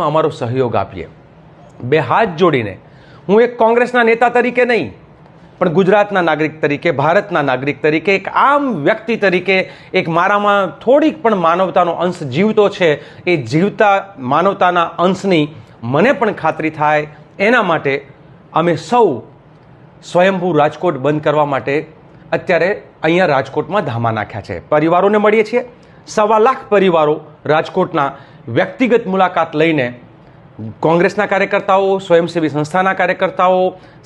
અમારો સહયોગ આપીએ। બે હાથ જોડીને હું એક કોંગ્રેસના નેતા તરીકે નહીં, પણ ગુજરાતના નાગરિક તરીકે, ભારતના નાગરિક તરીકે, એક આમ વ્યક્તિ તરીકે, એક મારામાં થોડીક પણ માનવતાનો અંશ જીવતો છે, એ જીવતા માનવતાના અંશની મને પણ ખાતરી થાય એના માટે અમે સૌ સ્વયંભૂ રાજકોટ બંધ કરવા માટે અત્યારે અહીંયા રાજકોટમાં ધામા નાખ્યા છે। પરિવારોને મળીએ છીએ, 1.25 લાખ પરિવારો રાજકોટના વ્યક્તિગત મુલાકાત લઈને કોંગ્રેસના કાર્યકર્તાઓ, સ્વયંસેવી સંસ્થાના કાર્યકર્તાઓ,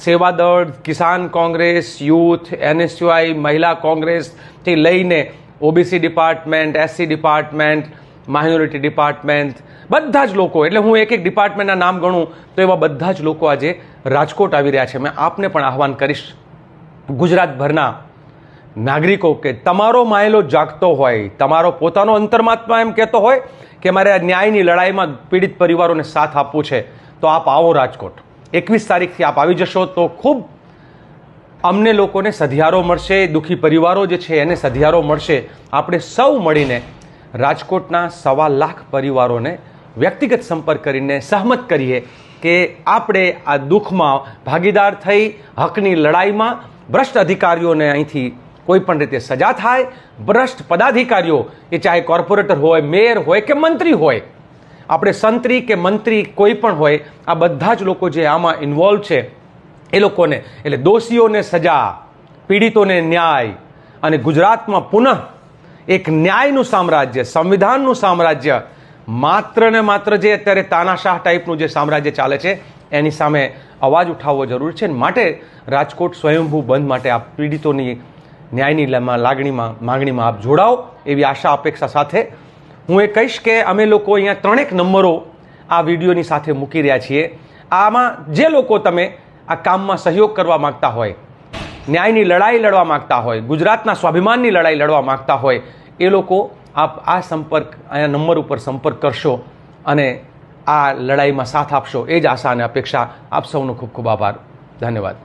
સેવાદળ, કિસાન કોંગ્રેસ, યુથ, NSUI, મહિલા કોંગ્રેસથી લઈને OBC department, SC department, minority department, બધા જ લોકો, એટલે હું એક એક ડિપાર્ટમેન્ટના નામ ગણું તો એવા બધા જ લોકો આજે રાજકોટ આવી રહ્યા છે। મેં આપને પણ આહવાન કરીશ, ગુજરાતભરના નાગરિકો, કે તમારો માયલો જાગતો હોય, તમારો પોતાનો અંતર્માત્મા એમ કહેતો હોય કે મારે આ ન્યાયની લડાઈમાં પીડિત પરિવારોને સાથ આપવું છે, તો આપ આવો રાજકોટ। 21 તારીખથી આપ આવી જશો તો ખૂબ અમને લોકોને સધિયારો મળશે, દુઃખી પરિવારો જે છે એને સધિયારો મળશે। આપણે સૌ મળીને રાજકોટના 1.25 લાખ પરિવારોને વ્યક્તિગત સંપર્ક કરીને સહમત કરીએ કે આપણે આ દુઃખમાં ભાગીદાર થઈ હકની લડાઈમાં ભ્રષ્ટ અધિકારીઓને અહીંથી કોઈ પણ રીતે સજા થાય, ભ્રષ્ટ પદાધિકારીઓ, એ ચાહે કોર્પોરેટર હોય, મેયર હોય કે મંત્રી હોય, આપણે સંત્રી કે મંત્રી કોઈ પણ હોય, આ બધા જ લોકો જે આમાં ઇન્વોલ્વ છે એ લોકોને, એટલે દોષીઓને સજા, પીડિતોને ન્યાય, અને ગુજરાતમાં પુનઃ એક ન્યાયનું સામ્રાજ્ય, સંવિધાનનું સામ્રાજ્ય, માત્ર ને માત્ર જે અત્યારે તાનાશાહ ટાઈપનું જે સામ્રાજ્ય ચાલે છે એની સામે અવાજ ઉઠાવવો જરૂર છે। માટે રાજકોટ સ્વયંભૂ બંધ માટે આ પીડિતોની ન્યાયની માંગણીમાં આપ જોડાઓ એવી આશા અપેક્ષા સાથે હું એ કહીશ કે અમે લોકો અહીંયા 3 નંબરો આ વિડીયોની સાથે મૂકી રહ્યા છીએ। આમાં જે લોકો તમે આ કામમાં સહયોગ કરવા માગતા હોય, ન્યાયની લડાઈ લડવા માગતા હોય, ગુજરાતના સ્વાભિમાનની લડાઈ લડવા માગતા હોય, એ લોકો આપ આ નંબર ઉપર સંપર્ક કરશો અને આ લડાઈમાં સાથ આપશો, એ જ આશા અને અપેક્ષા। આપ સૌનો ખૂબ ખૂબ આભાર, ધન્યવાદ।